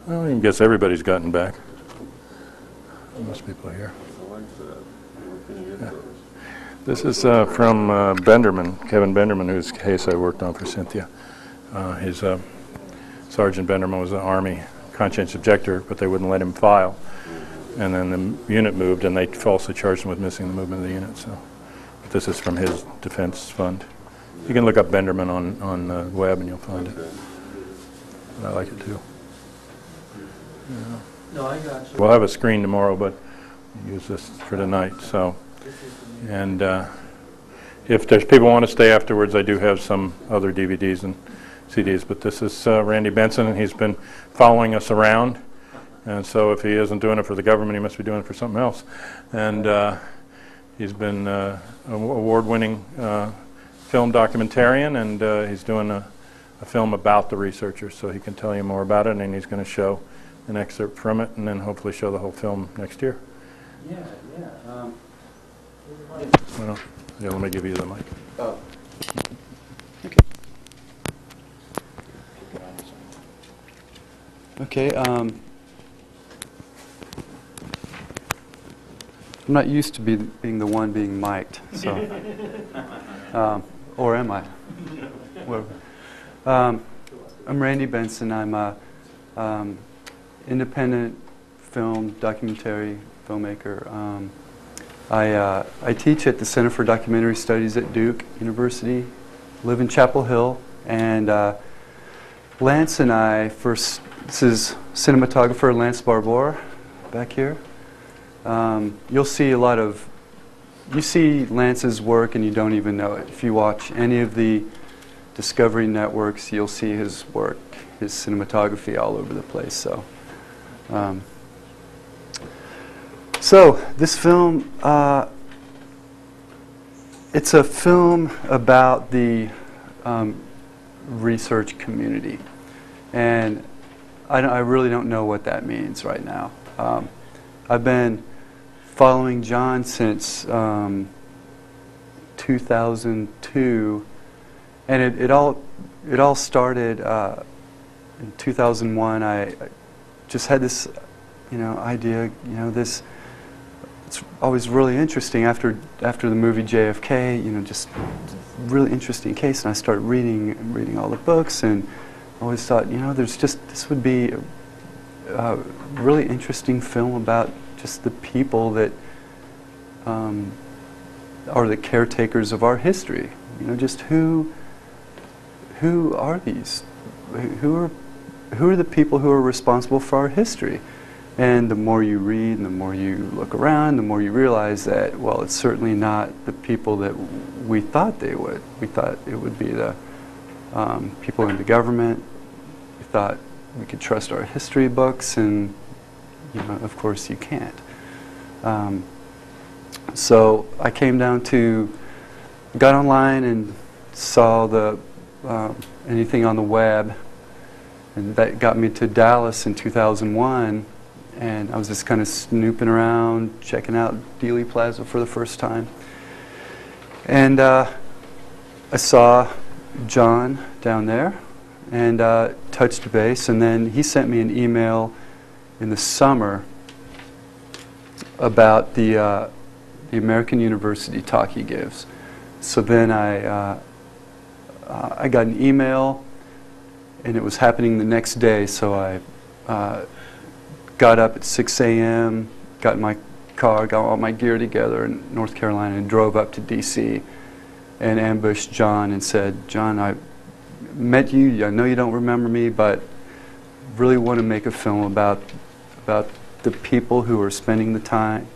Well, I guess everybody's gotten back. Most people are here. I like that. Where can you get those? This is from Benderman, Kevin Benderman, whose case I worked on for Cynthia. His Sergeant Benderman was an Army conscientious objector, but they wouldn't let him file. And then the unit moved, and they falsely charged him with missing the movement of the unit. So, but this is from his defense fund. You can look up Benderman on the web, and you'll find it. But I like it too. Yeah. No, I got you. We'll have a screen tomorrow, but use this for tonight. So, and if there's people who want to stay afterwards, I do have some other DVDs and CDs. But this is Randy Benson, and he's been following us around. And so if he isn't doing it for the government, he must be doing it for something else. And he's been an award-winning film documentarian, and he's doing a film about the researchers, so he can tell you more about it, and he's going to show an excerpt from it, and then hopefully show the whole film next year. Yeah. Well, yeah, let me give you the mic. Oh. Okay. I'm not used to being the one being mic'd, so. Or am I? Whatever. I'm Randy Benson. I'm a independent film documentary filmmaker. I teach at the Center for Documentary Studies at Duke University. Live in Chapel Hill, and Lance and I first. This is cinematographer Lance Barbour back here. You'll see you see Lance's work and you don't even know it. If you watch any of the Discovery networks, you'll see his work, his cinematography all over the place. So this film, it's a film about the research community, and I really don't know what that means right now. I've been following John since 2002, and it all started in 2001. I just had this, idea. This it's always really interesting after the movie JFK. Just really interesting case, and I started reading all the books, and always thought, this would be a really interesting film about just the people that are the caretakers of our history. Just who are these? Who are the people who are responsible for our history? And the more you read and the more you look around, the more you realize that, well, it's certainly not the people that we thought they would. We thought it would be the people in the government. We thought we could trust our history books, and of course you can't. So I came down got online and saw anything on the web, and that got me to Dallas in 2001. And I was just kind of snooping around, checking out Dealey Plaza for the first time. And I saw John down there and touched base. And then he sent me an email in the summer about the American University talk he gives. So then I got an email, and it was happening the next day. So I got up at 6 a.m., got in my car, got all my gear together in North Carolina, and drove up to D.C. and ambushed John and said, "John, I met you. I know you don't remember me, but really want to make a film about the people who are spending the time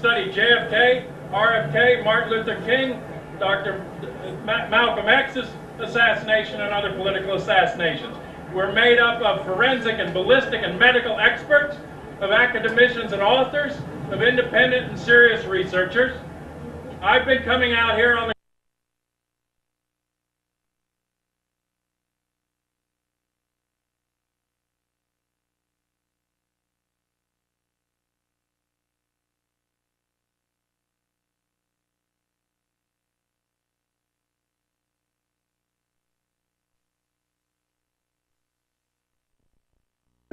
Study JFK, RFK, Martin Luther King, Dr. Malcolm X's assassination, and other political assassinations. We're made up of forensic and ballistic and medical experts, of academicians and authors, of independent and serious researchers. I've been coming out here on the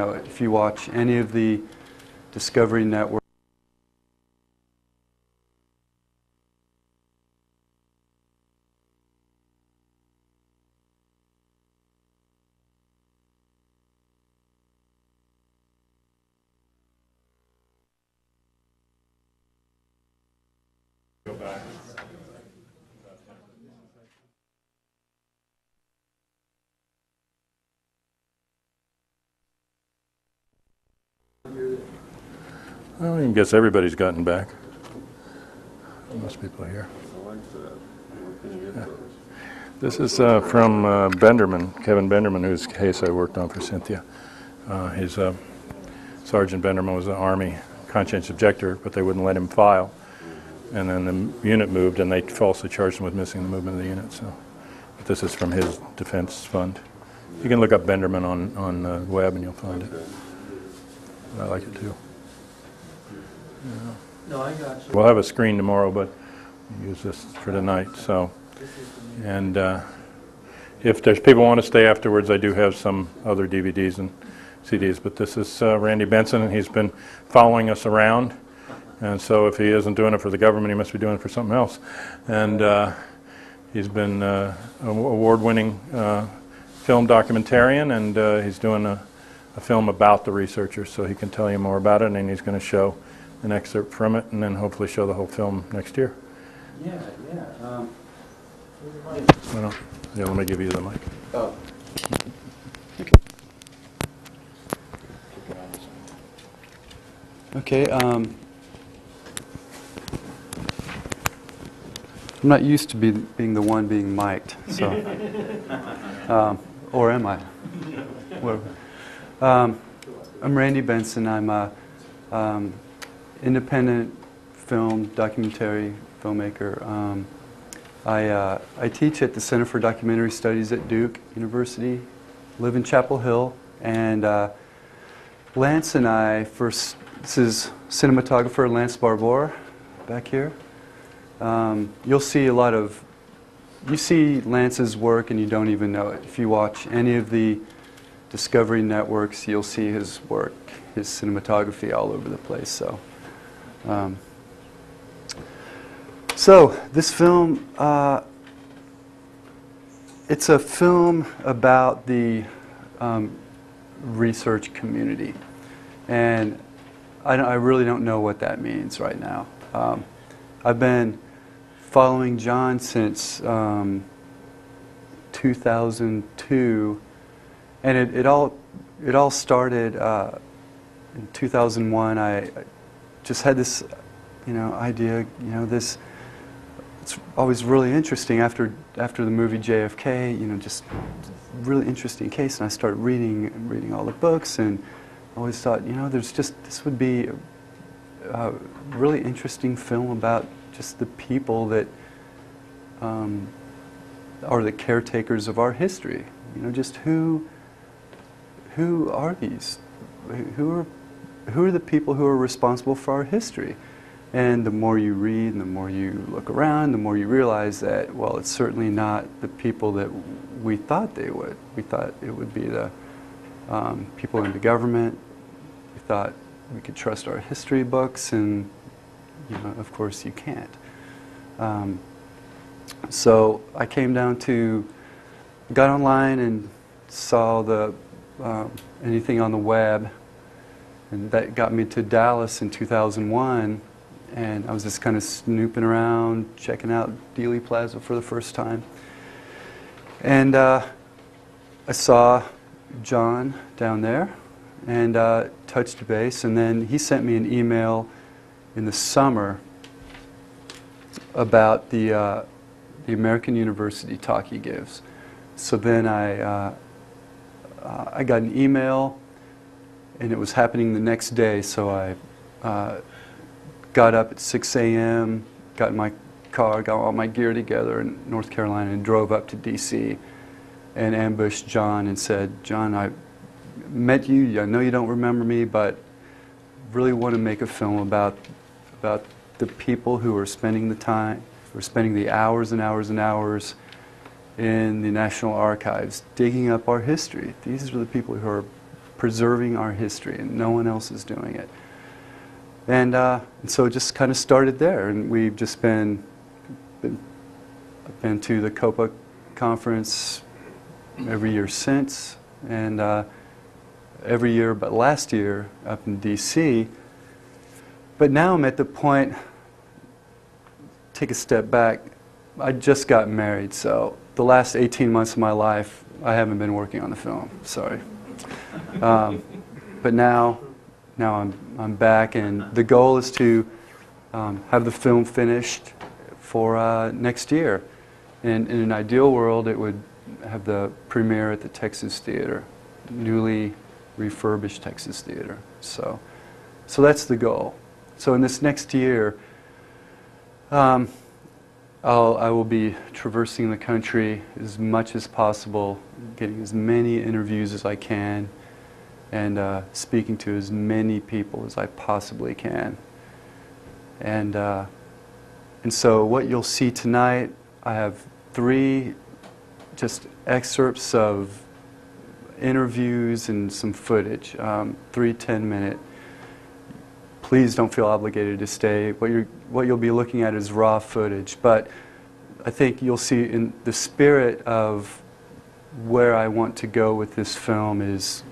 If you watch any of the Discovery Network, Go back. I don't even guess everybody's gotten back. Most people are here. I like that. Where can you get those? This is from Benderman, Kevin Benderman, whose case I worked on for Cynthia. Sergeant Benderman was an Army conscientious objector, but they wouldn't let him file. And then the unit moved, and they falsely charged him with missing the movement of the unit. So, but this is from his defense fund. You can look up Benderman on the web, and you'll find it. I like it too. Yeah. No, I got you. We'll have a screen tomorrow, but we use this for tonight. So, and if there's people who want to stay afterwards, I do have some other DVDs and CDs. But this is Randy Benson, and he's been following us around. And so, if he isn't doing it for the government, he must be doing it for something else. And he's been an award-winning film documentarian, and he's doing a film about the researchers, so he can tell you more about it, and he's going to show an excerpt from it, and then hopefully show the whole film next year. Yeah. Well, yeah, let me give you the mic. Oh. okay. I'm not used to being the one being mic'd, so or am I? Whatever. I'm Randy Benson. I'm a independent film documentary filmmaker. I teach at the Center for Documentary Studies at Duke University, live in Chapel Hill, and Lance and I first, this is cinematographer Lance Barbour back here. You'll see you see Lance's work and you don't even know it. If you watch any of the Discovery Networks, you'll see his work, his cinematography all over the place. So this film, it's a film about the research community, and I really don't know what that means right now. I've been following John since 2002, and it all started in 2001. I just had this, idea. It's always really interesting after the movie JFK. Just really interesting case, and I started reading all the books, and I always thought, this would be a really interesting film about just the people that are the caretakers of our history. Just who are these? Who are the people who are responsible for our history? And the more you read and the more you look around, the more you realize that, well, it's certainly not the people that we thought they would. We thought it would be the people in the government. We thought we could trust our history books, and of course you can't. So I came down got online and saw anything on the web, and that got me to Dallas in 2001. And I was just kind of snooping around, checking out Dealey Plaza for the first time. And I saw John down there and touched base. And then he sent me an email in the summer about the American University talk he gives. So then I got an email, and it was happening the next day, so I got up at 6 a.m., got in my car, got all my gear together in North Carolina, and drove up to D.C. and ambushed John and said, "John, I met you. I know you don't remember me, but really want to make a film about the people who are spending the time, who are spending the hours and hours and hours in the National Archives digging up our history. These are the people who are preserving our history, and no one else is doing it." And so it just kind of started there, and we've just been to the COPA conference every year since, and every year but last year up in D.C. But now I'm at the point, take a step back, I just got married, so the last 18 months of my life I haven't been working on the film, sorry. But now I'm back, and the goal is to have the film finished for next year. And in an ideal world, it would have the premiere at the Texas Theater, newly refurbished Texas Theater. So that's the goal. So in this next year, I will be traversing the country as much as possible, getting as many interviews as I can, and speaking to as many people as I possibly can. And so what you'll see tonight, I have 3 just excerpts of interviews and some footage, 3 10-minute. Please don't feel obligated to stay. What you'll be looking at is raw footage, but I think you'll see in the spirit of where I want to go with this film is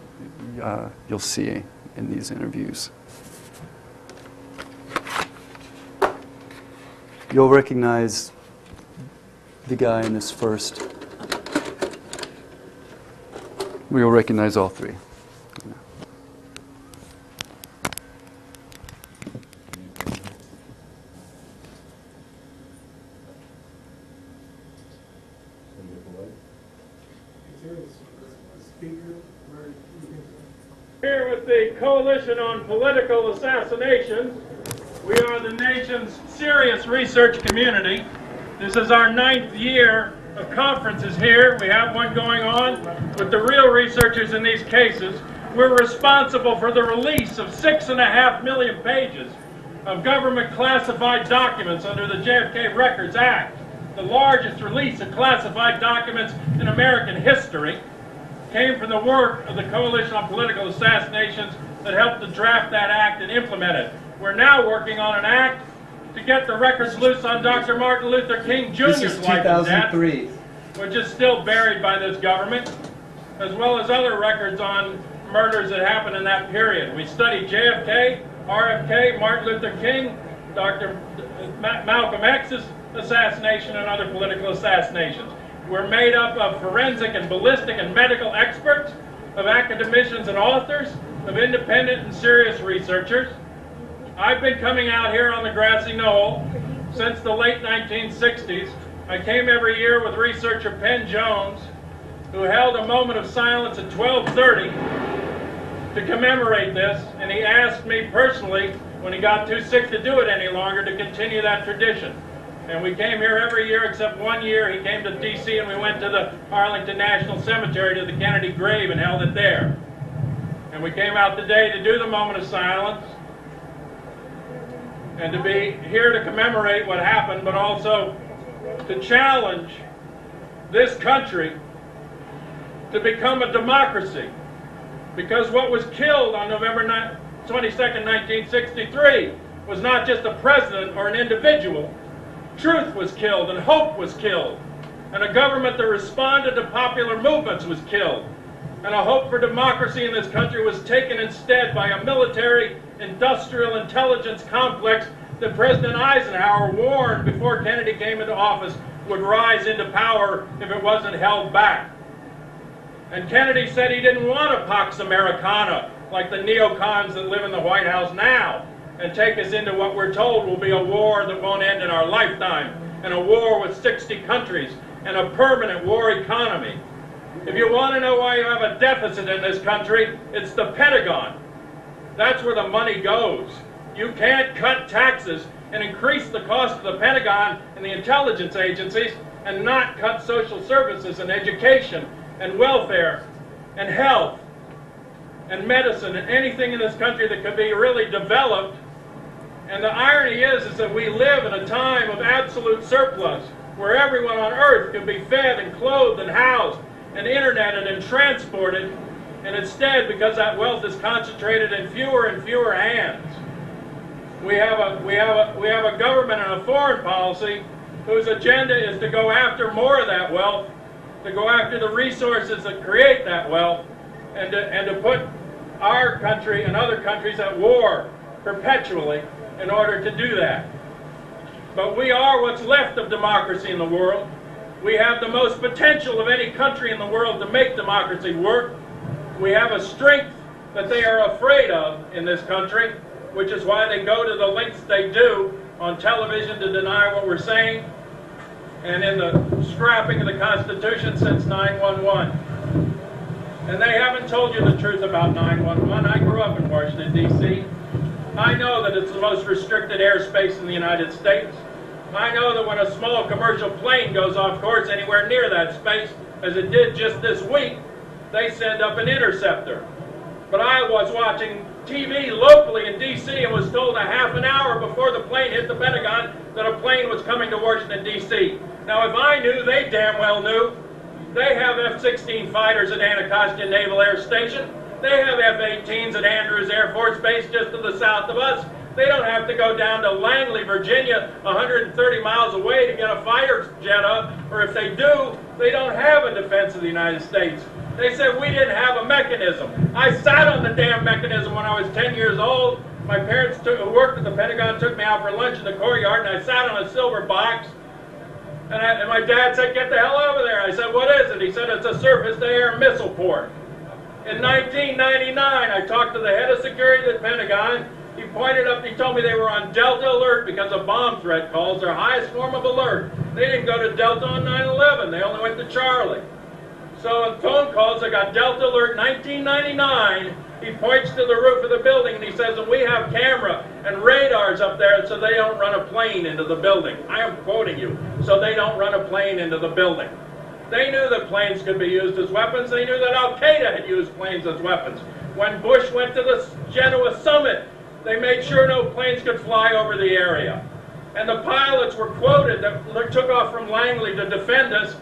you'll see in these interviews. You'll recognize the guy in this first. We'll recognize all 3. Here with the Coalition on Political Assassinations, we are the nation's serious research community. This is our 9th year of conferences here. We have one going on with the real researchers in these cases. We're responsible for the release of 6.5 million pages of government classified documents under the JFK Records Act, the largest release of classified documents in American history. Came from the work of the Coalition on Political Assassinations that helped to draft that act and implement it. We're now working on an act to get the records loose on Dr. Martin Luther King Jr.'s life and death, which is still buried by this government, as well as other records on murders that happened in that period. We studied JFK, RFK, Martin Luther King, Dr. Malcolm X's assassination, and other political assassinations. We're made up of forensic and ballistic and medical experts, of academicians and authors, of independent and serious researchers. I've been coming out here on the grassy knoll since the late 1960s. I came every year with researcher Penn Jones, who held a moment of silence at 12:30 to commemorate this, and he asked me personally, when he got too sick to do it any longer, to continue that tradition. And we came here every year except one year. He came to D.C. and we went to the Arlington National Cemetery to the Kennedy grave and held it there. And we came out today to do the moment of silence and to be here to commemorate what happened, but also to challenge this country to become a democracy. Because what was killed on November 22nd, 1963 was not just a president or an individual. Truth was killed, and hope was killed, and a government that responded to popular movements was killed, and a hope for democracy in this country was taken instead by a military industrial intelligence complex that President Eisenhower warned before Kennedy came into office would rise into power if it wasn't held back. And Kennedy said he didn't want a Pax Americana like the neocons that live in the White House now. and take us into what we're told will be a war that won't end in our lifetime, and a war with 60 countries, and a permanent war economy. If you want to know why you have a deficit in this country, it's the Pentagon. That's where the money goes. You can't cut taxes and increase the cost of the Pentagon and the intelligence agencies and not cut social services and education and welfare and health and medicine and anything in this country that could be really developed. And the irony is that we live in a time of absolute surplus where everyone on earth can be fed and clothed and housed and interneted and transported, and instead, because that wealth is concentrated in fewer and fewer hands, we have a government and a foreign policy whose agenda is to go after more of that wealth, to go after the resources that create that wealth, and to put our country and other countries at war perpetually in order to do that. But we are what's left of democracy in the world. We have the most potential of any country in the world to make democracy work. We have a strength that they are afraid of in this country, which is why they go to the lengths they do on television to deny what we're saying, and in the scrapping of the Constitution since 9/11. And they haven't told you the truth about 9/11. I grew up in Washington, D.C. I know that it's the most restricted airspace in the United States. I know that when a small commercial plane goes off course anywhere near that space, as it did just this week, they send up an interceptor. But I was watching TV locally in D.C. and was told a half an hour before the plane hit the Pentagon that a plane was coming to Washington, D.C. Now, if I knew, they damn well knew. They have F-16 fighters at Anacostia Naval Air Station. They have F-18s at Andrews Air Force Base just to the south of us. They don't have to go down to Langley, Virginia, 130 miles away to get a fighter jet up, or if they do, they don't have a defense of the United States. They said we didn't have a mechanism. I sat on the damn mechanism when I was 10 years old. My parents who worked at the Pentagon took me out for lunch in the courtyard, and I sat on a silver box. And my dad said, "Get the hell over there." I said, "What is it?" He said, "It's a surface-to-air missile port." In 1999, I talked to the head of security at the Pentagon. He pointed up, he told me they were on Delta alert because of bomb threat calls, their highest form of alert. They didn't go to Delta on 9/11, they only went to Charlie. So on phone calls, I got Delta alert 1999. He points to the roof of the building and he says, "And we have camera and radars up there so they don't run a plane into the building." I am quoting you. So they don't run a plane into the building. They knew that planes could be used as weapons. They knew that Al-Qaeda had used planes as weapons. When Bush went to the Genoa summit, they made sure no planes could fly over the area. And the pilots were quoted that took off from Langley to defend us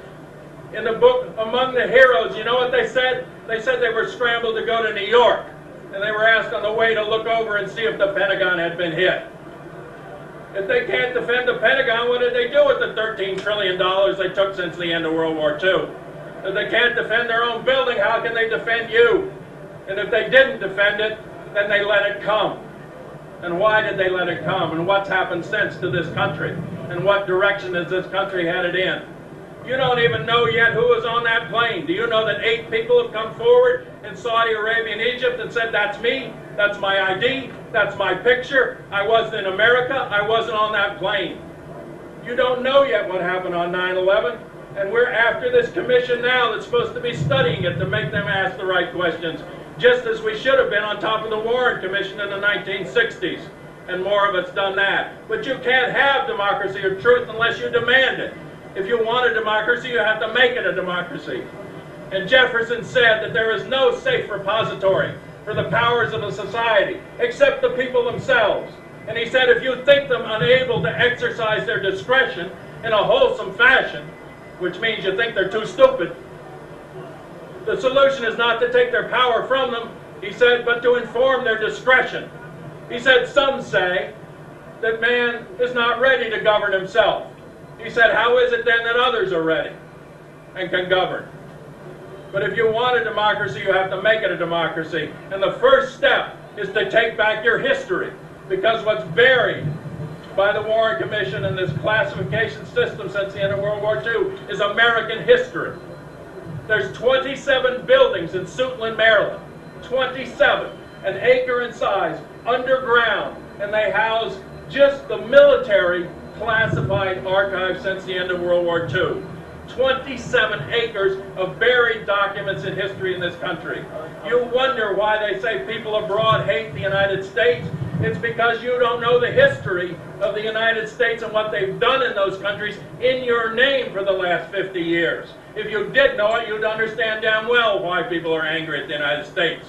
in the book Among the Heroes. You know what they said? They said they were scrambled to go to New York. And they were asked on the way to look over and see if the Pentagon had been hit. If they can't defend the Pentagon, what did they do with the $13 trillion they took since the end of World War II? If they can't defend their own building, how can they defend you? And if they didn't defend it, then they let it come. And why did they let it come? And what's happened since to this country? And what direction is this country headed in? You don't even know yet who was on that plane. Do you know that 8 people have come forward in Saudi Arabia and Egypt and said, "That's me, that's my ID, that's my picture, I wasn't in America, I wasn't on that plane"? You don't know yet what happened on 9/11, and we're after this commission now that's supposed to be studying it to make them ask the right questions, just as we should have been on top of the Warren Commission in the 1960s, and more of it's done that. But you can't have democracy or truth unless you demand it. If you want a democracy, you have to make it a democracy. And Jefferson said that there is no safe repository for the powers of a society except the people themselves. And he said if you think them unable to exercise their discretion in a wholesome fashion, which means you think they're too stupid, the solution is not to take their power from them, he said, but to inform their discretion. He said some say that man is not ready to govern himself. He said, how is it then that others are ready and can govern? But if you want a democracy, you have to make it a democracy. And the first step is to take back your history. Because what's buried by the Warren Commission and this classification system since the end of World War II is American history. There's 27 buildings in Suitland, Maryland. 27, an acre in size, underground, and they house just the military classified archive since the end of World War II. 27 acres of buried documents in history in this country. You wonder why they say people abroad hate the United States. It's because you don't know the history of the United States and what they've done in those countries in your name for the last 50 years. If you did know it, you'd understand damn well why people are angry at the United States.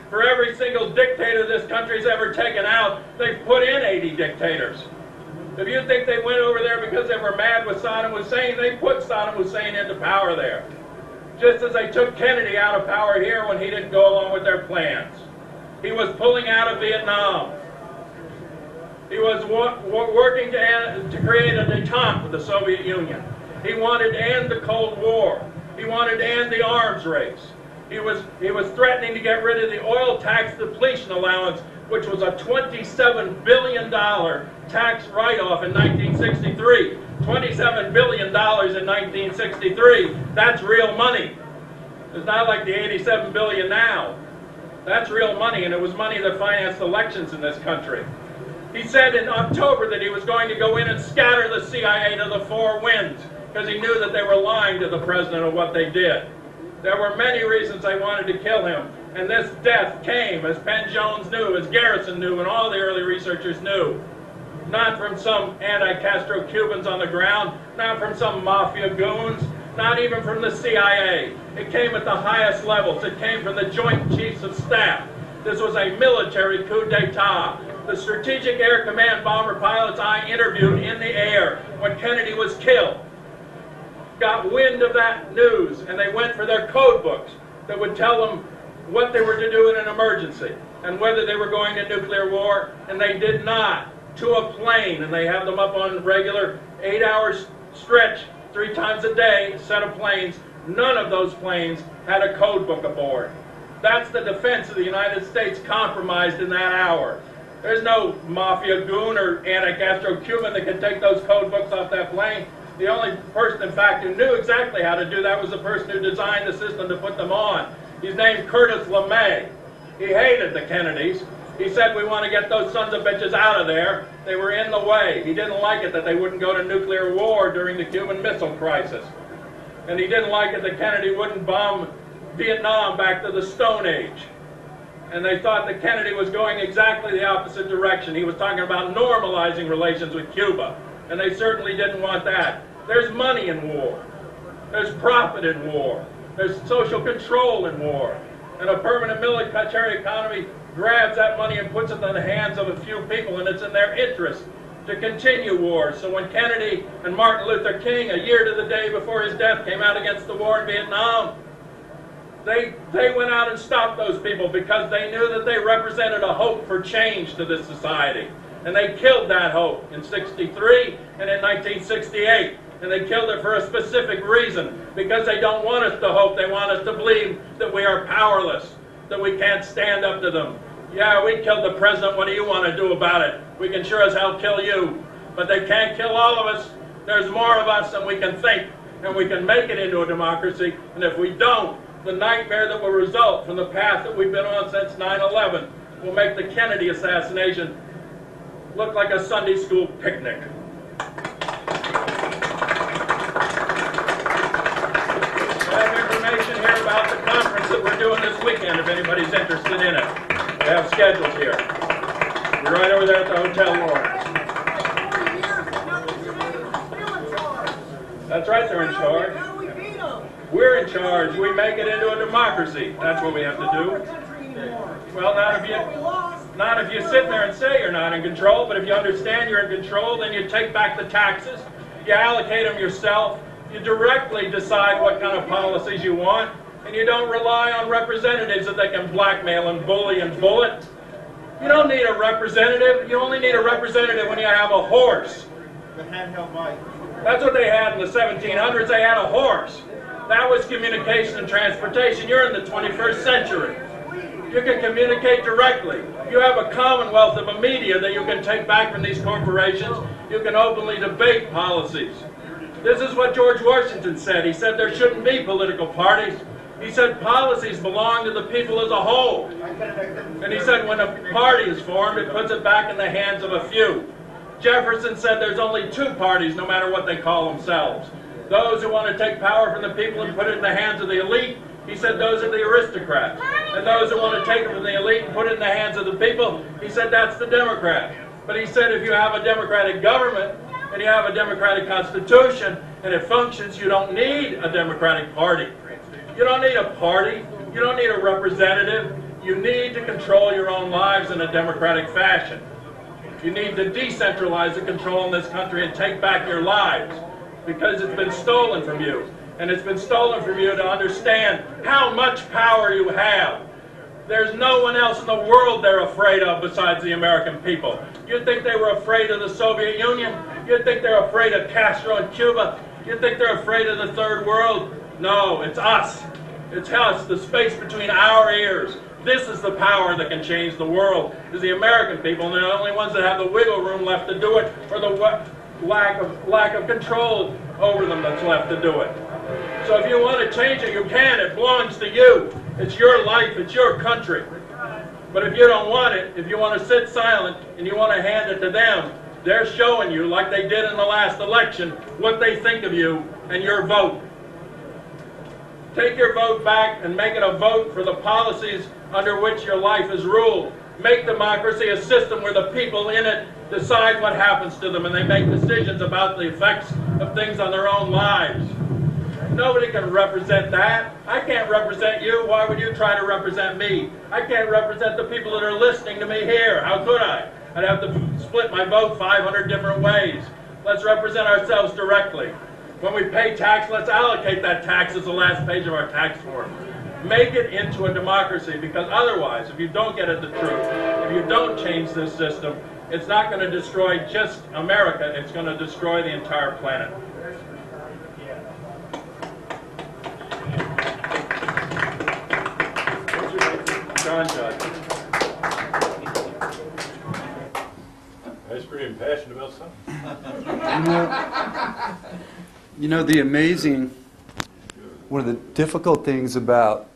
For every single dictator this country's ever taken out, they've put in 80 dictators. If you think they went over there because they were mad with Saddam Hussein, they put Saddam Hussein into power there. Just as they took Kennedy out of power here when he didn't go along with their plans. He was pulling out of Vietnam. He was working to create a détente with the Soviet Union. He wanted to end the Cold War. He wanted to end the arms race. He was threatening to get rid of the oil tax depletion allowance, which was a $27 billion tax write-off in 1963. $27 billion in 1963. That's real money. It's not like the $87 billion now. That's real money, and it was money that financed elections in this country. He said in October that he was going to go in and scatter the CIA to the four winds because he knew that they were lying to the president of what they did. There were many reasons they wanted to kill him, and this death came, as Penn Jones knew, as Garrison knew, and all the early researchers knew. Not from some anti-Castro Cubans on the ground, not from some mafia goons, not even from the CIA. It came at the highest levels. It came from the Joint Chiefs of Staff. This was a military coup d'etat. The Strategic Air Command bomber pilots I interviewed in the air when Kennedy was killed got wind of that news, and they went for their code books that would tell them what they were to do in an emergency and whether they were going to nuclear war, and they did not, to a plane, and they have them up on regular 8-hour stretch 3 times a day, a set of planes. None of those planes had a code book aboard. That's the defense of the United States compromised in that hour. There's no mafia goon or anti-Castro Cuban that could take those code books off that plane. The only person, in fact, who knew exactly how to do that was the person who designed the system to put them on. He's named Curtis LeMay. He hated the Kennedys. He said, we want to get those sons of bitches out of there. They were in the way. He didn't like it that they wouldn't go to nuclear war during the Cuban Missile Crisis. And he didn't like it that Kennedy wouldn't bomb Vietnam back to the Stone Age. And they thought that Kennedy was going exactly the opposite direction. He was talking about normalizing relations with Cuba. And they certainly didn't want that. There's money in war. There's profit in war. There's social control in war. And a permanent military economy grabs that money and puts it in the hands of a few people, and it's in their interest to continue wars. So when Kennedy and Martin Luther King, a year to the day before his death, came out against the war in Vietnam, they went out and stopped those people because they knew that they represented a hope for change to this society. And they killed that hope in '63 and in 1968. And they killed it for a specific reason, because they don't want us to hope. They want us to believe that we are powerless, that we can't stand up to them. Yeah, we killed the president. What do you want to do about it? We can sure as hell kill you. But they can't kill all of us. There's more of us than we can think, and we can make it into a democracy. And if we don't, the nightmare that will result from the path that we've been on since 9/11 will make the Kennedy assassination look like a Sunday school picnic. I have information here about the conference that we're doing this weekend, if anybody's interested in it. We have schedules here. We're right over there at the Hotel Lawrence. That's right, they're in charge. We're in charge. We make it into a democracy. That's what we have to do. Well, not if you sit there and say you're not in control, but if you understand you're in control, then you take back the taxes, you allocate them yourself, you directly decide what kind of policies you want, and you don't rely on representatives that they can blackmail and bully and bullet. You don't need a representative. You only need a representative when you have a horse. The handheld mic. That's what they had in the 1700s. They had a horse. That was communication and transportation. You're in the 21st century. You can communicate directly. You have a commonwealth of a media that you can take back from these corporations. You can openly debate policies. This is what George Washington said. He said there shouldn't be political parties. He said policies belong to the people as a whole. And he said when a party is formed, it puts it back in the hands of a few. Jefferson said there's only two parties, no matter what they call themselves. Those who want to take power from the people and put it in the hands of the elite, he said those are the aristocrats. And those who want to take it from the elite and put it in the hands of the people, he said that's the Democrat. But he said if you have a democratic government and you have a democratic constitution and it functions, you don't need a democratic party. You don't need a party. You don't need a representative. You need to control your own lives in a democratic fashion. You need to decentralize the control in this country and take back your lives because it's been stolen from you. And it's been stolen from you to understand how much power you have. There's no one else in the world they're afraid of besides the American people. You'd think they were afraid of the Soviet Union. You'd think they're afraid of Castro in Cuba. You'd think they're afraid of the Third World. No, it's us. It's us, the space between our ears. This is the power that can change the world, is the American people, and they're the only ones that have the wiggle room left to do it, or the lack of control over them that's left to do it. So if you want to change it, you can. It belongs to you. It's your life. It's your country. But if you don't want it, if you want to sit silent and you want to hand it to them, they're showing you, like they did in the last election, what they think of you and your vote. Take your vote back and make it a vote for the policies under which your life is ruled. Make democracy a system where the people in it decide what happens to them and they make decisions about the effects of things on their own lives. Nobody can represent that. I can't represent you. Why would you try to represent me? I can't represent the people that are listening to me here. How could I? I'd have to split my vote 500 different ways. Let's represent ourselves directly. When we pay tax, let's allocate that tax as the last page of our tax form. Make it into a democracy, because otherwise, if you don't get at the truth, if you don't change this system, it's not going to destroy just America, it's going to destroy the entire planet. John Judge. Ice cream, passionate about something. You know, one of the difficult things about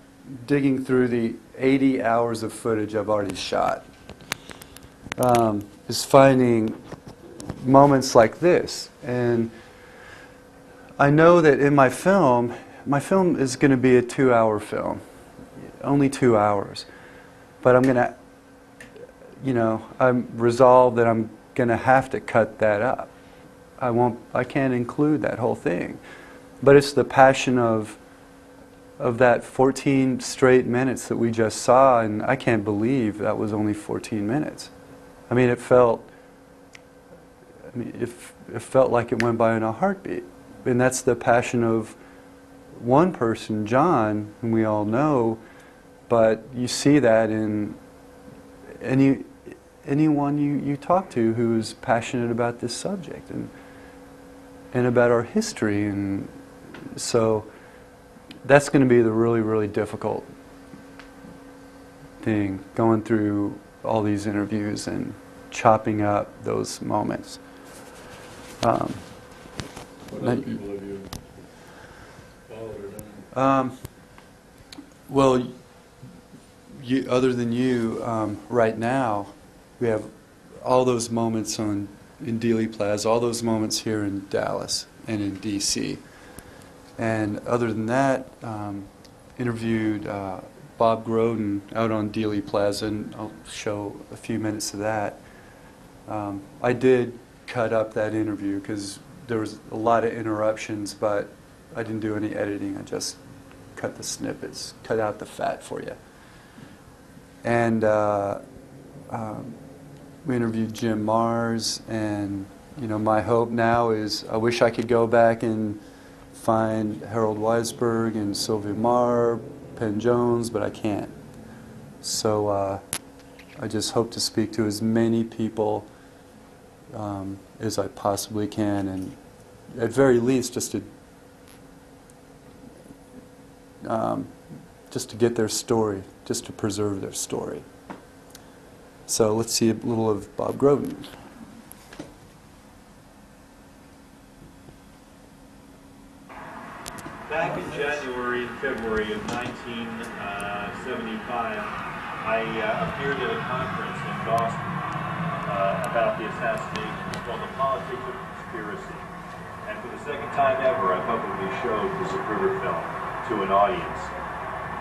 digging through the 80 hours of footage I've already shot is finding moments like this. And I know that in my film is going to be a 2-hour film, only 2 hours. But I'm going to, I'm resolved that I'm going to have to cut that up. I can't include that whole thing. But it's the passion of that 14 straight minutes that we just saw, and I can't believe that was only 14 minutes. I mean, it felt like it went by in a heartbeat. And that's the passion of one person, John, whom we all know, but you see that in anyone you talk to who's passionate about this subject and about our history. And so that's going to be the really, really difficult thing, going through all these interviews and chopping up those moments. What other people have you followed or done? Well, other than you, right now, we have all those moments in Dealey Plaza, all those moments here in Dallas and in D.C. And other than that, interviewed Bob Groden out on Dealey Plaza, and I'll show a few minutes of that. I did cut up that interview because there was a lot of interruptions, but I didn't do any editing. I just cut the snippets, cut out the fat for you. And we interviewed Jim Mars, and my hope now is I wish I could go back and find Harold Weisberg and Sylvia Marr, Penn Jones, but I can't. So I just hope to speak to as many people as I possibly can, and at very least just to get their story, just to preserve their story. So let's see a little of Bob Groden. That back in January and February of 1975, I appeared at a conference in Boston about the assassination. It's called The Politics of Conspiracy. And for the second time ever, I publicly showed the Zapruder film to an audience.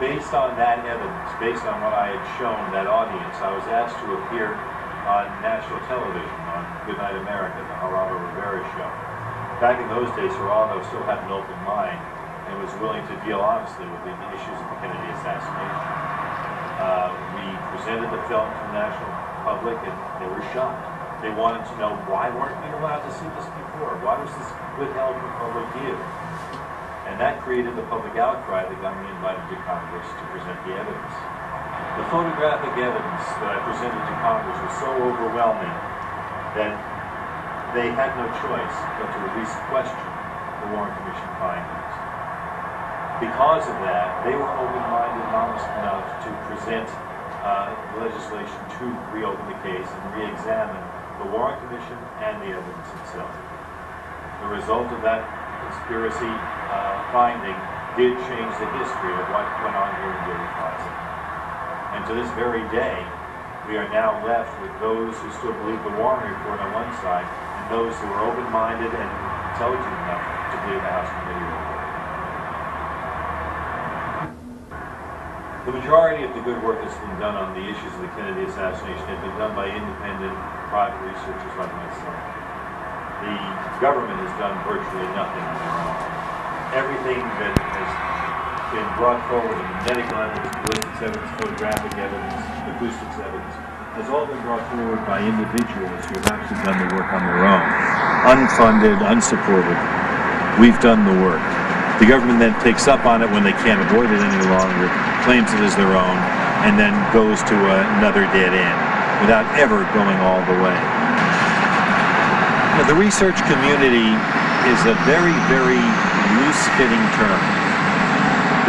Based on that evidence, based on what I had shown that audience, I was asked to appear on national television, on Goodnight America, the Geraldo Rivera show. Back in those days, Geraldo still had an open mind and was willing to deal honestly with the issues of the Kennedy assassination. We presented the film to the national public and they were shocked. They wanted to know, why weren't we allowed to see this before? Why was this withheld from public view? And that created the public outcry that got me invited to Congress to present the evidence. The photographic evidence that I presented to Congress was so overwhelming that they had no choice but to at least question the Warren Commission findings. Because of that, they were open-minded and honest enough to present legislation to reopen the case and re-examine the Warren Commission and the evidence itself. The result of that conspiracy finding did change the history of what went on here in Dealey Plaza. And to this very day, we are now left with those who still believe the Warren Report on one side and those who are open-minded and intelligent enough to believe the House Committee report. The majority of the good work that's been done on the issues of the Kennedy assassination has been done by independent private researchers like myself. The government has done virtually nothing on their own. Everything that has been brought forward in medical evidence, ballistics evidence, photographic evidence, acoustics evidence, has all been brought forward by individuals who have actually done the work on their own. Unfunded, unsupported. We've done the work. The government then takes up on it when they can't avoid it any longer, claims it as their own, and then goes to another dead end without ever going all the way. Now, the research community is a very, very loose-fitting term.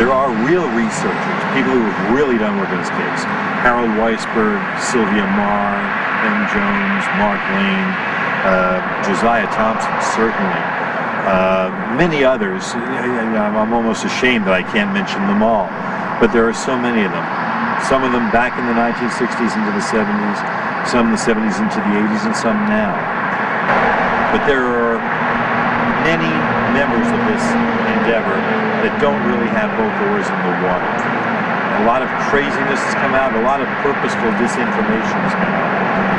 There are real researchers, people who have really done work in this case. Harold Weisberg, Sylvia Marr, Ben Jones, Mark Lane, Josiah Thompson, certainly. Many others. I'm almost ashamed that I can't mention them all, but there are so many of them. Some of them back in the 1960s into the 70s, some in the 70s into the 80s, and some now. But there are many members of this endeavor that don't really have both oars in the water. A lot of craziness has come out, a lot of purposeful disinformation has come out.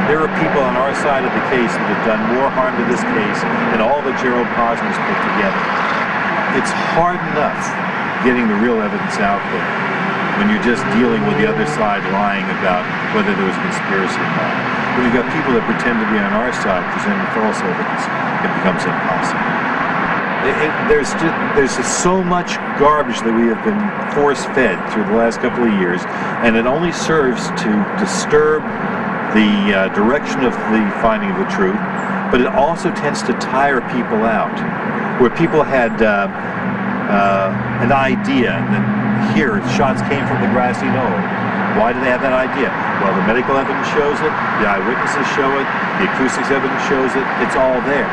There are people on our side of the case that have done more harm to this case than all that Gerald Posner's put together. It's hard enough getting the real evidence out there when you're just dealing with the other side lying about whether there was a conspiracy or not. When you've got people that pretend to be on our side presenting false evidence, it becomes impossible. There's just so much garbage that we have been force-fed through the last couple of years, and it only serves to disturb the direction of the finding of the truth, but it also tends to tire people out. Where people had an idea, and then here, shots came from the grassy knoll. Why do they have that idea? Well, the medical evidence shows it, the eyewitnesses show it, the acoustics evidence shows it, it's all there.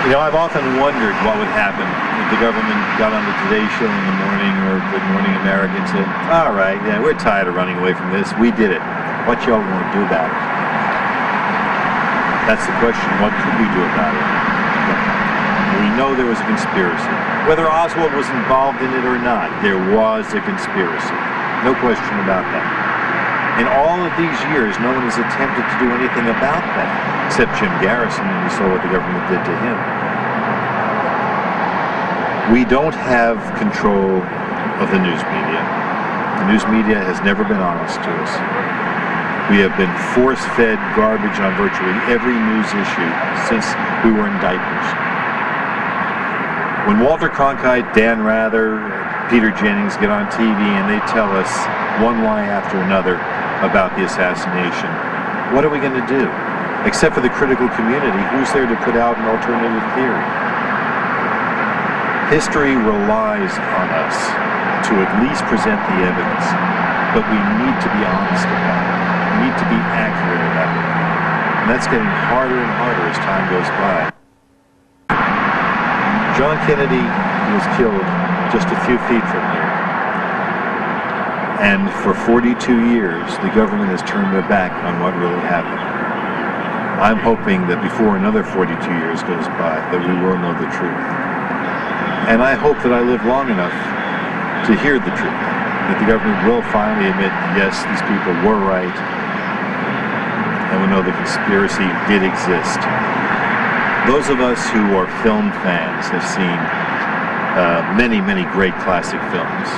You know, I've often wondered what would happen if the government got on the Today Show in the morning or Good Morning America and said, all right, yeah, we're tired of running away from this. We did it. What y'all going to do about it? That's the question. What could we do about it? We know there was a conspiracy. Whether Oswald was involved in it or not, there was a conspiracy. No question about that. In all of these years, no one has attempted to do anything about that, except Jim Garrison, and we saw what the government did to him. We don't have control of the news media. The news media has never been honest to us. We have been force-fed garbage on virtually every news issue since we were in diapers. When Walter Cronkite, Dan Rather, Peter Jennings get on TV and they tell us one lie after another about the assassination, what are we going to do? Except for the critical community, who's there to put out an alternative theory? History relies on us to at least present the evidence, but we need to be honest about it. We need to be accurate about it. And that's getting harder and harder as time goes by. John Kennedy was killed just a few feet from here. And for 42 years, the government has turned their back on what really happened. I'm hoping that before another 42 years goes by, that we will know the truth. And I hope that I live long enough to hear the truth, that the government will finally admit, yes, these people were right, and we know the conspiracy did exist. Those of us who are film fans have seen many, many great classic films,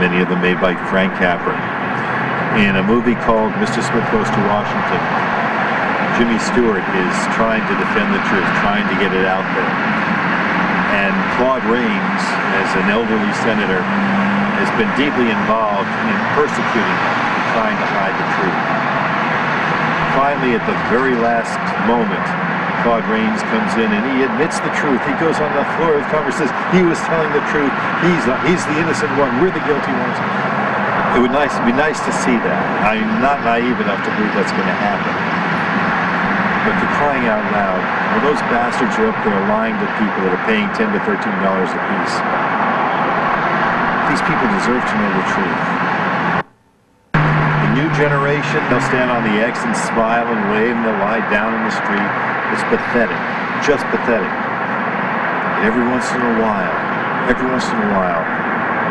many of them made by Frank Capra. In a movie called Mr. Smith Goes to Washington, Jimmy Stewart is trying to defend the truth, trying to get it out there. And Claude Rains, as an elderly senator, has been deeply involved in persecuting him and trying to hide the truth. Finally, at the very last moment, Claude Rains comes in and he admits the truth. He goes on the floor of Congress and says, he was telling the truth. He's the innocent one. We're the guilty ones. It would be nice to see that. I'm not naive enough to believe that's going to happen. But for crying out loud, well, those bastards are up there lying to people that are paying $10 to $13 apiece. These people deserve to know the truth. The new generation, they'll stand on the X and smile and wave and they'll lie down in the street. It's pathetic, just pathetic. And every once in a while,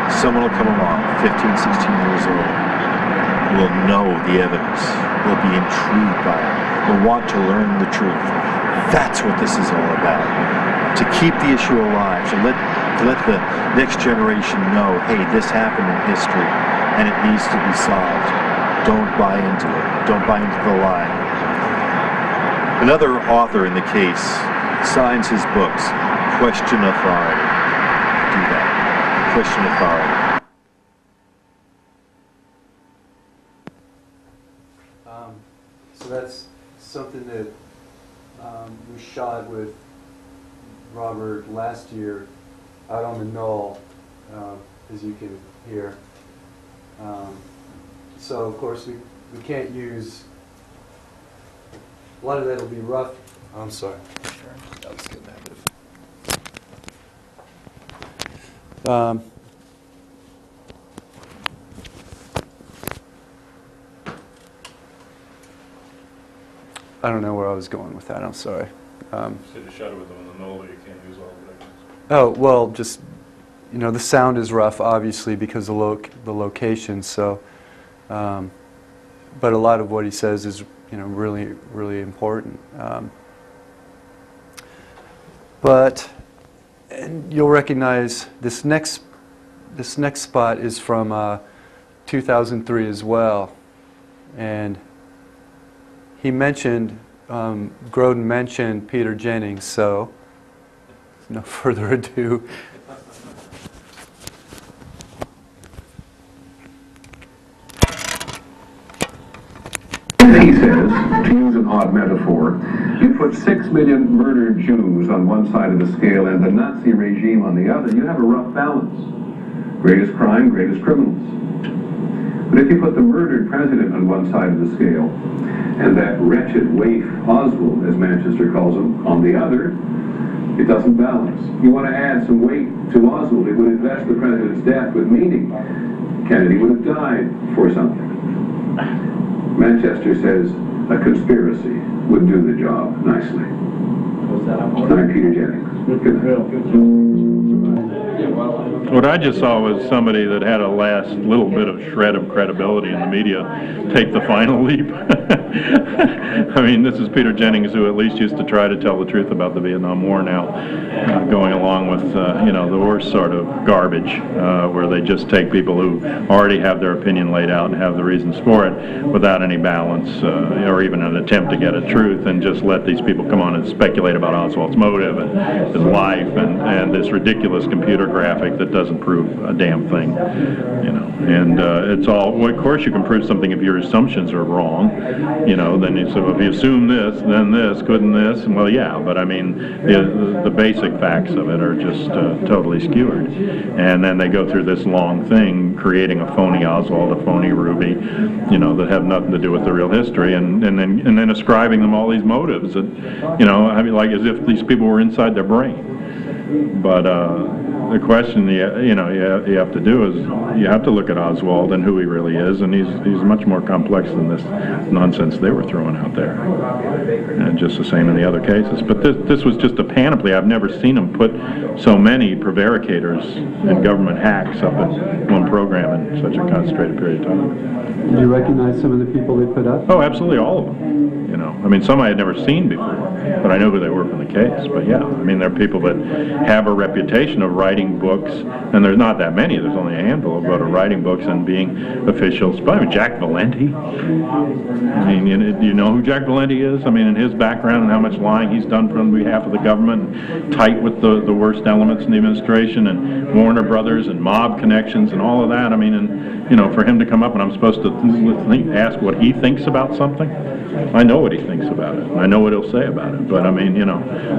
someone will come along, 15, 16 years old, who will know the evidence, will be intrigued by it, will want to learn the truth. That's what this is all about. To keep the issue alive, to let the next generation know, hey, this happened in history, and it needs to be solved. Don't buy into it. Don't buy into the lie. Another author in the case signs his books, question authority. Do that. Question authority. So that's something that we shot with Robert last year out on the knoll, as you can hear. So of course we can't use, a lot of that will be rough. I'm sorry. Sure. That was good. I don't know where I was going with that. I'm sorry. So you shot it with them on the knoll, you can't use all the evidence. Oh, well, just, you know, the sound is rough, obviously, because of the location. So, but a lot of what he says is, you know, really, really important. And you'll recognize this next spot is from 2003 as well, and he mentioned, Grodin mentioned Peter Jennings, so no further ado. He says, to use an odd metaphor, you put 6 million murdered Jews on one side of the scale and the Nazi regime on the other, you have a rough balance. Greatest crime, greatest criminals. But if you put the murdered president on one side of the scale and that wretched waif Oswald, as Manchester calls him, on the other, it doesn't balance. You want to add some weight to Oswald, it would invest the president's death with meaning. Kennedy would have died for something. Manchester says a conspiracy would do the job nicely. I'm Peter Jennings. Good night. What I just saw was somebody that had a last little bit of shred of credibility in the media take the final leap. I mean, this is Peter Jennings, who at least used to try to tell the truth about the Vietnam War, now going along with, you know, the worst sort of garbage, where they just take people who already have their opinion laid out and have the reasons for it without any balance or even an attempt to get at truth, and just let these people come on and speculate about Oswald's motive and his life and this ridiculous computer graphic that doesn't prove a damn thing, you know. And it's all, well, of course you can prove something if your assumptions are wrong, you know. Then so if you assume this, then this, couldn't this? Well, yeah, but I mean, the basic facts of it are just totally skewered. And then they go through this long thing, creating a phony Oswald, a phony Ruby, you know, that have nothing to do with the real history, and then ascribing them all these motives that, you know, I mean, like as if these people were inside their brain. But the question you have to do is you have to look at Oswald and who he really is, and he's much more complex than this nonsense they were throwing out there. And just the same in the other cases. But this was just a panoply. I've never seen them put so many prevaricators and government hacks up in one program in such a concentrated period of time. Do you recognize some of the people they put up? Oh, absolutely, all of them. I mean, some I had never seen before, but I know who they were from the case. But yeah, I mean, there are people that have a reputation of writing books, and there's not that many. There's only a handful of writing books and being officials. But I mean, Jack Valenti. I mean, you know who Jack Valenti is? I mean, in his background and how much lying he's done on behalf of the government, tight with the worst elements in the administration, and Warner Brothers and mob connections and all of that. I mean, and for him to come up and I'm supposed to ask what he thinks about something. I know what he thinks about it. I know what he'll say about it. But I mean,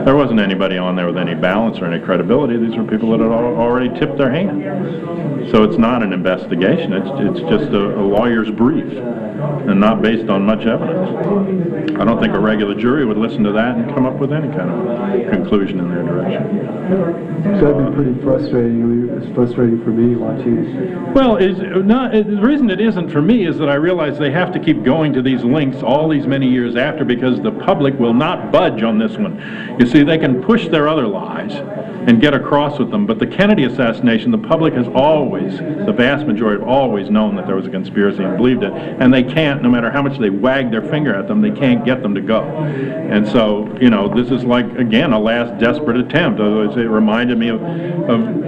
there wasn't anybody on there with any balance or any credibility. These were people that had already tipped their hand. So it's not an investigation. It's just a lawyer's brief, and not based on much evidence. I don't think a regular jury would listen to that and come up with any kind of conclusion in their direction. So that'd be pretty frustrating. I mean, it's frustrating for me watching. Well, the reason it isn't for me is that I realize they have to keep going to these links all these many years after, because the public will not budge on this one. You see, they can push their other lies and get across with them, but the Kennedy assassination, the public has always, the vast majority have always known that there was a conspiracy and believed it, and they can't, no matter how much they wag their finger at them, they can't get them to go. And so, this is like, again, a last desperate attempt. It reminded me of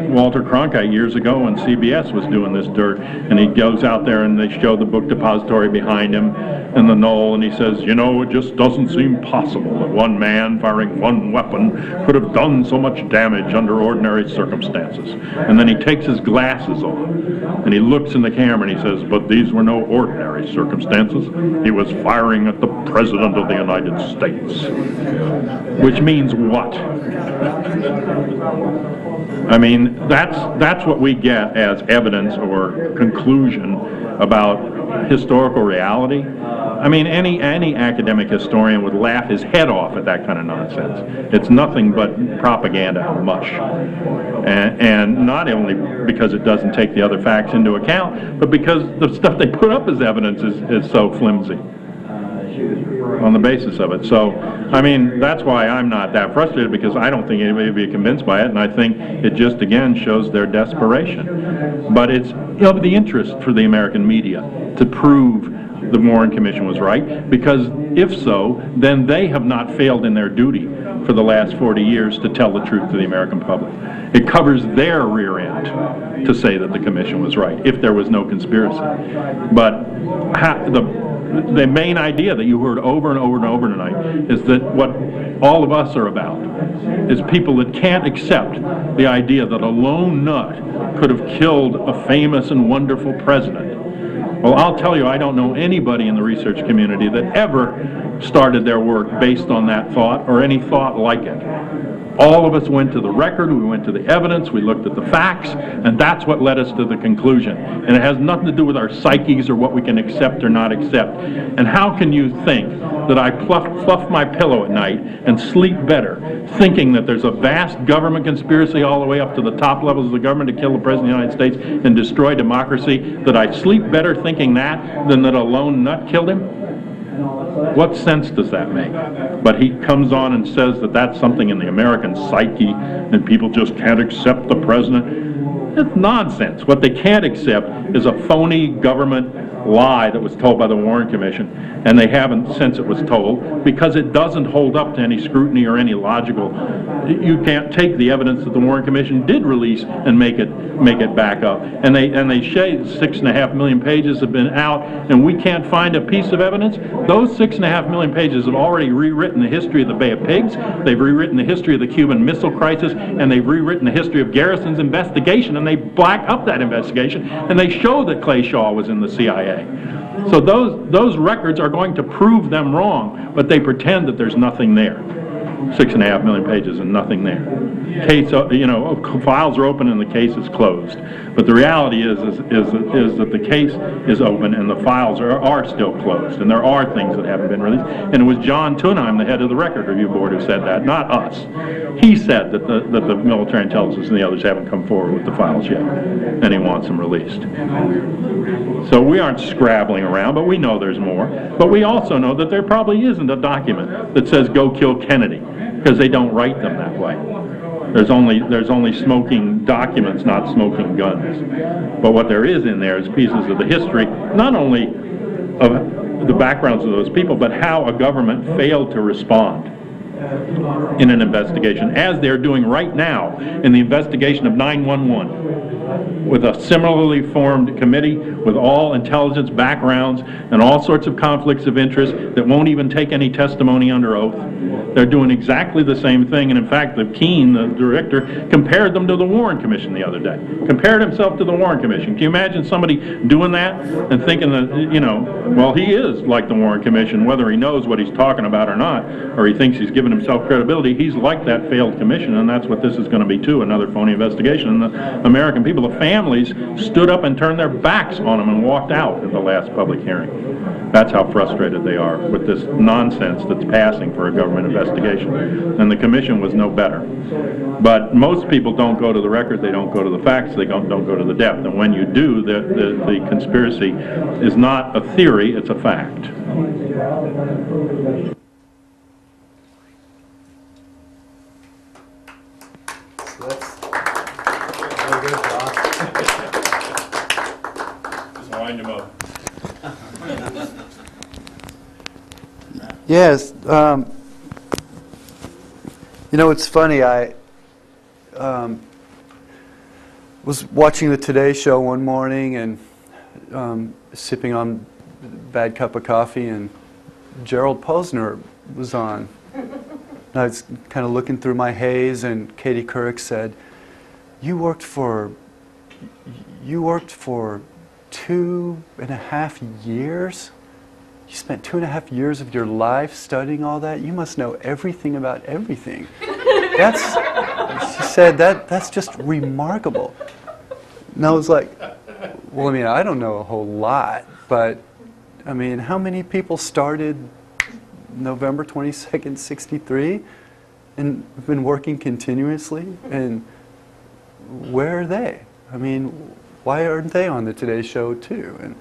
Walter Cronkite years ago when CBS was doing this dirt, and he goes out there and they show the book depository behind him in the knoll, and he says, it just doesn't seem possible that one man firing one weapon could have done so much damage under ordinary circumstances. And then he takes his glasses off and he looks in the camera and he says, but these were no ordinary circumstances. He was firing at the President of the United States. Which means what? I mean, that's what we get as evidence or conclusion about historical reality. I mean, any academic historian would laugh his head off at that kind of nonsense. It's nothing but propaganda and mush. And not only because it doesn't take the other facts into account, but because the stuff they put up as evidence is so flimsy on the basis of it. So, I mean, that's why I'm not that frustrated, because I don't think anybody would be convinced by it, and I think it just, again, shows their desperation. But it's of the interest for the American media to prove the Warren Commission was right, because if so, then they have not failed in their duty for the last 40 years to tell the truth to the American public. It covers their rear end to say that the Commission was right, if there was no conspiracy. But the main idea that you heard over and over and over tonight is that what all of us are about is people that can't accept the idea that a lone nut could have killed a famous and wonderful president. Well, I'll tell you, I don't know anybody in the research community that ever started their work based on that thought or any thought like it. All of us went to the record, we went to the evidence, we looked at the facts, and that's what led us to the conclusion. And it has nothing to do with our psyches or what we can accept or not accept. And how can you think that I fluff my pillow at night and sleep better, thinking that there's a vast government conspiracy all the way up to the top levels of the government to kill the President of the United States and destroy democracy, that I sleep better thinking that than that a lone nut killed him? What sense does that make? But he comes on and says that that's something in the American psyche and people just can't accept the president. It's nonsense. What they can't accept is a phony government lie that was told by the Warren Commission, and they haven't since it was told, because it doesn't hold up to any scrutiny or any logical. You can't take the evidence that the Warren Commission did release and make it back up. And they say 6.5 million pages have been out, and we can't find a piece of evidence. Those 6.5 million pages have already rewritten the history of the Bay of Pigs, they've rewritten the history of the Cuban Missile Crisis, and they've rewritten the history of Garrison's investigation, and they black up that investigation, and they show that Clay Shaw was in the CIA. So those records are going to prove them wrong, but they pretend that there's nothing there. 6.5 million pages and nothing there. Case, files are open and the case is closed. But the reality is that the case is open and the files are still closed, and there are things that haven't been released. And it was John Thunheim, the head of the Record Review Board, who said that, not us. He said that the military intelligence and the others haven't come forward with the files yet, and he wants them released. So we aren't scrabbling around, but we know there's more. But we also know that there probably isn't a document that says go kill Kennedy, because they don't write them that way. There's only smoking documents, not smoking guns. But what there is in there is pieces of the history, not only of the backgrounds of those people, but how a government failed to respond in an investigation, as they're doing right now in the investigation of 9/11, with a similarly formed committee with all intelligence backgrounds and all sorts of conflicts of interest that won't even take any testimony under oath. They're doing exactly the same thing, and in fact, Keene, the director, compared them to the Warren Commission the other day. Compared himself to the Warren Commission. Can you imagine somebody doing that and thinking that, well, he is like the Warren Commission, whether he knows what he's talking about or not, or he thinks he's giving himself credibility. He's like that failed commission, and that's what this is going to be too, another phony investigation. And the American people, the families, stood up and turned their backs on him and walked out at the last public hearing. That's how frustrated they are with this nonsense that's passing for a government investigation. And the commission was no better. But most people don't go to the record, they don't go to the facts, they don't go to the depth. And when you do, the conspiracy is not a theory, it's a fact. Just wind him up. Yes, it's funny, I was watching the Today Show one morning and sipping on a bad cup of coffee, and Gerald Posner was on. And I was kind of looking through my haze, and Katie Couric said, you worked for 2.5 years? You spent 2.5 years of your life studying all that? You must know everything about everything. She said, that's just remarkable. And I was like, well, I don't know a whole lot, but, how many people started November 22nd, 63, and have been working continuously? And where are they? Why aren't they on the Today Show too? And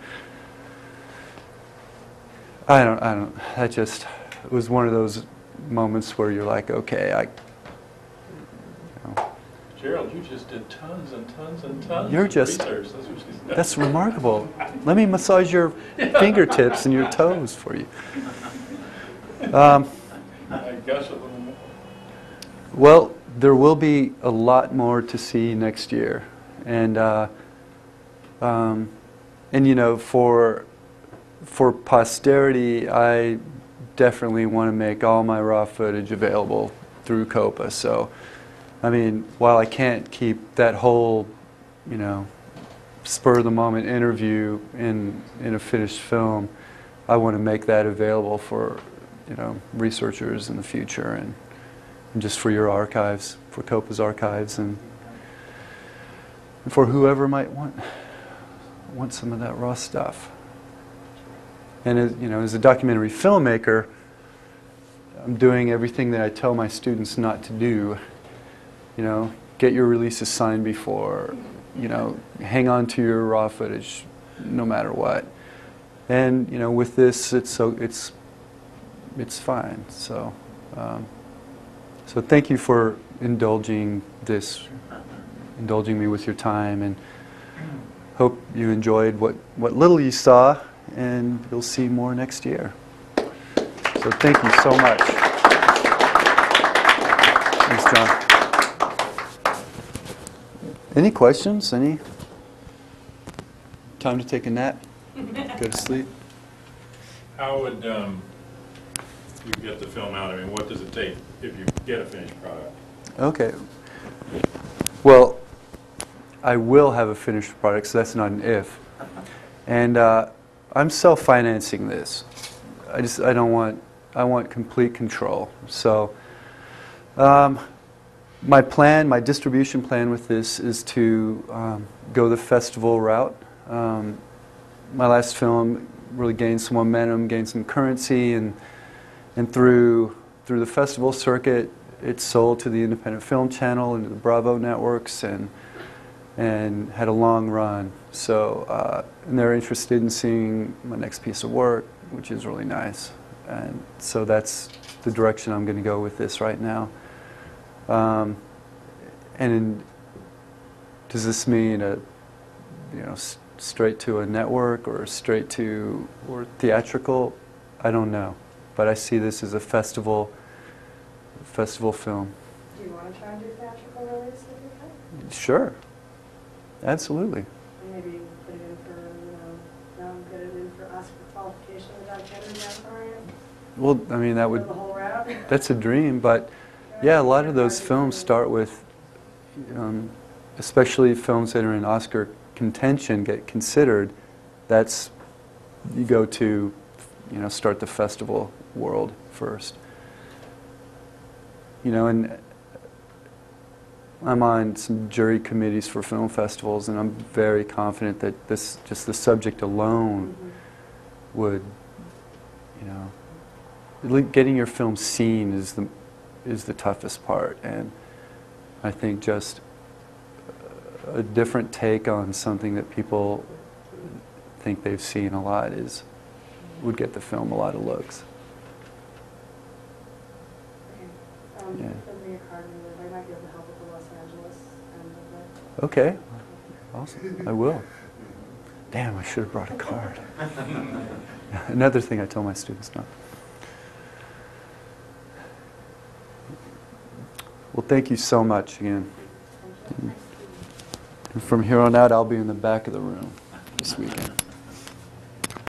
it was one of those moments where you're like, okay, Gerald, you just did tons and tons and tons of research. That's what she said. That's remarkable. Let me massage your fingertips and your toes for you. I guess a little more. Well, there will be a lot more to see next year. And for posterity, I definitely want to make all my raw footage available through COPA. So, while I can't keep that whole, spur-of-the-moment interview in a finished film, I want to make that available for, researchers in the future and just for your archives, for COPA's archives, and for whoever might want some of that raw stuff. And as a documentary filmmaker, I'm doing everything that I tell my students not to do. Get your releases signed before, hang on to your raw footage no matter what. And with this, it's fine. So so thank you for indulging me with your time, and hope you enjoyed what little you saw, and you'll see more next year. So thank you so much. Thanks, John. Any questions? Any time to take a nap? Go to sleep? How would you get the film out? What does it take if you get a finished product? Okay. Well, I will have a finished product, so that's not an if. And I'm self-financing this. I want complete control. So My plan, my distribution plan with this is to go the festival route. My last film really gained some momentum, gained some currency, and through the festival circuit, it sold to the Independent Film Channel and to the Bravo networks, and had a long run. So, and they're interested in seeing my next piece of work, which is really nice. And so that's the direction I'm going to go with this right now. Does this mean straight to a network or straight to or theatrical? I don't know, but I see this as a festival film. Do you want to try and do theatrical release? Sure, absolutely. Maybe put it in for get it in for Oscar qualification without getting that far in. Well, I mean that would. The whole route. That's a dream, but yeah, a lot of those films start with, especially films that are in Oscar contention get considered. That's, you go to, start the festival world first. And I'm on some jury committees for film festivals, and I'm very confident that just the subject alone would, getting your film seen is the toughest part, and I think just a different take on something that people think they've seen a lot would get the film a lot of looks. Okay. Yeah. Send me a card and I might be able to help with the Los Angeles end of it. Okay, awesome. I will. Damn, I should have brought a card. Another thing I tell my students not. Well, thank you so much again. And from here on out, I'll be in the back of the room this weekend.